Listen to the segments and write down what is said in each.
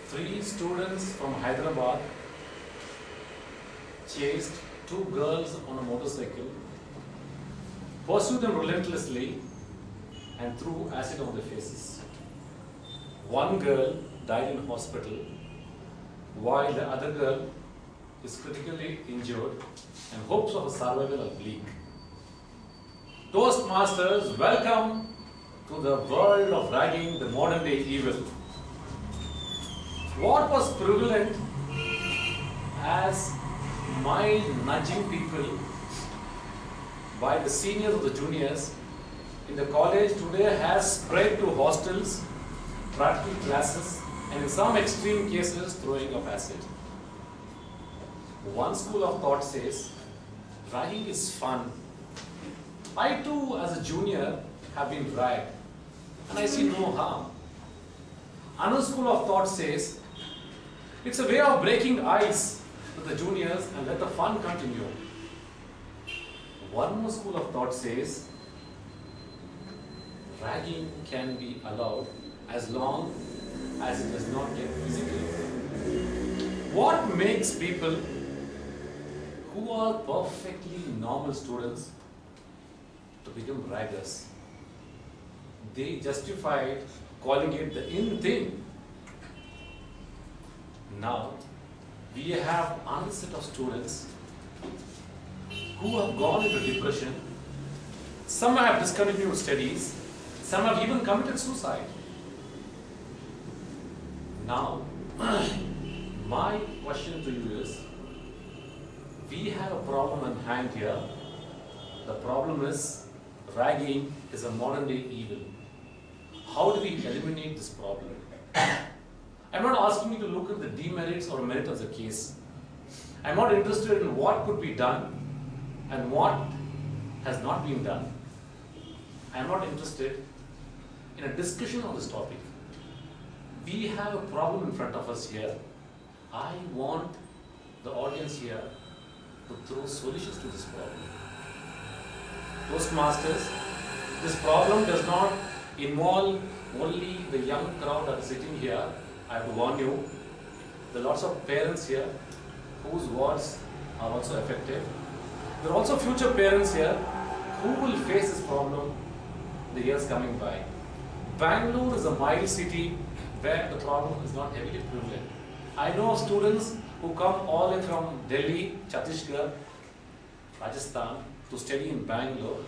Three students from Hyderabad chased two girls on a motorcycle, pursued them relentlessly and threw acid on their faces. One girl died in hospital while the other girl is critically injured and hopes of a survival are bleak. Toastmasters, welcome to the world of ragging, the modern day evil. What was prevalent as mild nudging people by the seniors or the juniors in the college today has spread to hostels, practical classes, and in some extreme cases throwing of acid. One school of thought says ragging is fun. I too, as a junior, have been ragged and I see no harm. Another school of thought says it's a way of breaking ice with the juniors and let the fun continue. One more school of thought says ragging can be allowed as long as it does not get physical. What makes people who are perfectly normal students to become raggers? They justified calling it the in thing. Now, we have another set of students who have gone into depression. Some have discontinued studies. Some have even committed suicide. Now, my question to you is, we have a problem in hand here. The problem is, ragging is a modern day evil. How do we eliminate this problem? I'm not asking you to look at the demerits or merits of the case. I'm not interested in what could be done and what has not been done. I'm not interested in a discussion on this topic. We have a problem in front of us here. I want the audience here to throw solutions to this problem. Toastmasters, this problem does not involve only the young crowd that is sitting here. I have to warn you, there are lots of parents here whose wards are also affected. There are also future parents here who will face this problem in the years coming by. Bangalore is a mild city where the problem is not heavily prevalent. I know of students who come all the way from Delhi, Chhattisgarh, Rajasthan to study in Bangalore.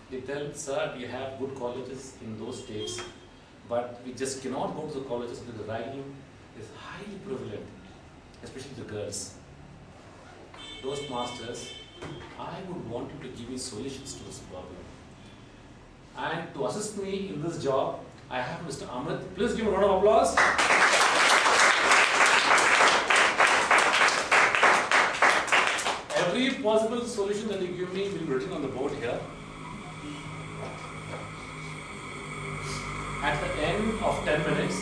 They tell, sir, we have good colleges in those states, but we just cannot go to the colleges because the ragging is highly prevalent, especially the girls. Toastmasters, I would want you to give me solutions to this problem. And to assist me in this job, I have Mr. Amit. Please give a round of applause. Every possible solution that you give me will be written on the board here. At the end of 10 minutes,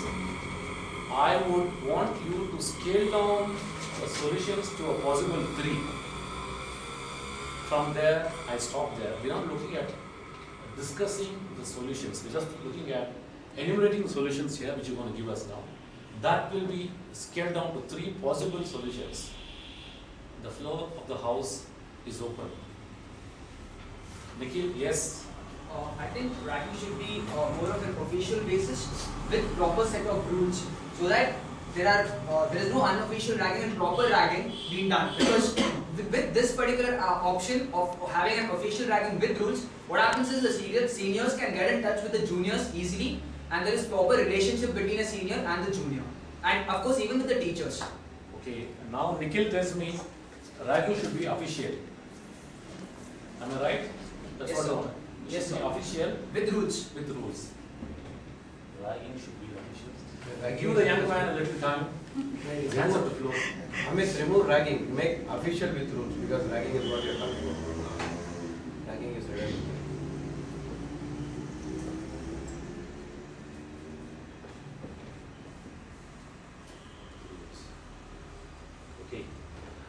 I would want you to scale down the solutions to a possible 3. From there, I stop there. We're not looking at discussing the solutions. We're just looking at enumerating solutions here, which you're going to give us now. That will be scaled down to 3 possible solutions. The floor of the house is open. Nikhil, yes? I think ragging should be more of an official basis with proper set of rules, so that there is no unofficial ragging and proper ragging being done. Because with this particular option of having an official ragging with rules, what happens is the seniors can get in touch with the juniors easily, and there is proper relationship between a senior and the junior, and of course even with the teachers. Okay, now Nikhil tells me ragging should be official. Am I right? That's Yes, what I sir. want. Yes, sir. Official With rules. with rules. Ragging should be official. Give the young man a little time. His hands on the floor. Amit, remove ragging. Make official with rules, because ragging is what you are talking about. Ragging is real. Okay.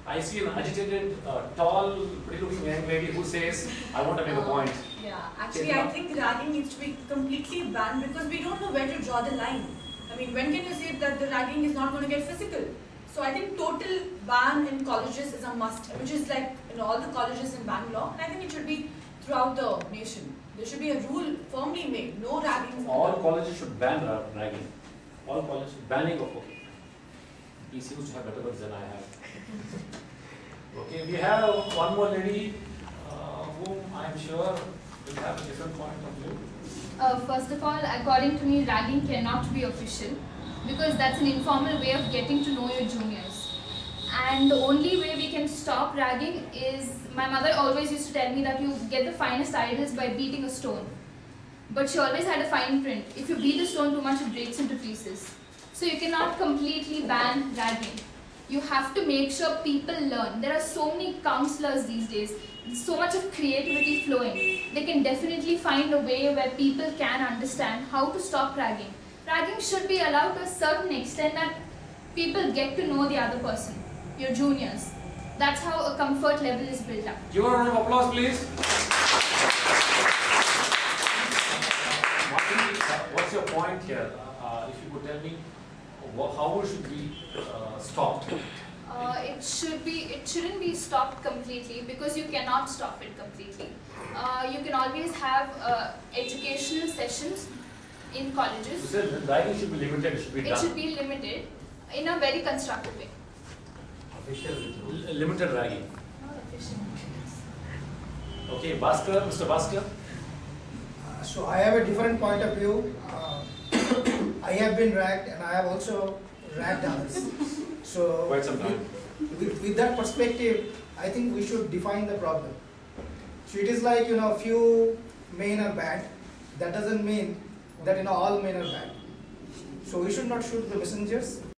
I see an agitated, tall, pretty-looking young lady who says, "I want to make a point." Yeah, actually I think ragging needs to be completely banned because we don't know where to draw the line. I mean, when can you say that the ragging is not going to get physical. So I think total ban in colleges is a must, which is like all the colleges in Bangalore, and I think it should be throughout the nation. There should be a rule firmly made, no ragging. All colleges should ban ragging. All colleges banning of okay. He seems to have better words than I have. Okay, we have one more lady whom I am sure will have a different point of view. First of all, according to me, ragging cannot be official because that's an informal way of getting to know your juniors. And the only way we can stop ragging is, my mother always used to tell me that you get the finest idols by beating a stone. But she always had a fine print. If you beat a stone too much, it breaks into pieces. So you cannot completely ban ragging. You have to make sure people learn. There are so many counselors these days, so much of creativity flowing. They can definitely find a way where people can understand how to stop ragging. Ragging should be allowed to a certain extent that people get to know the other person, your juniors. That's how a comfort level is built up. Give a round of applause, please. What's your point here? If you could tell me, how should we stop? It shouldn't be stopped completely because you cannot stop it completely. You can always have educational sessions in colleges. You said ragging should be limited, it should be done. It should be limited in a very constructive way. Official with rules. Limited ragging. Not official. Okay, Bhaskar, Mr. Bhaskar. So I have a different point of view. I have been ragged and I have also ragged others. So Quite some time. with that perspective, I think we should define the problem. So it is like, few men are bad. That doesn't mean that all men are bad. So we should not shoot the messengers.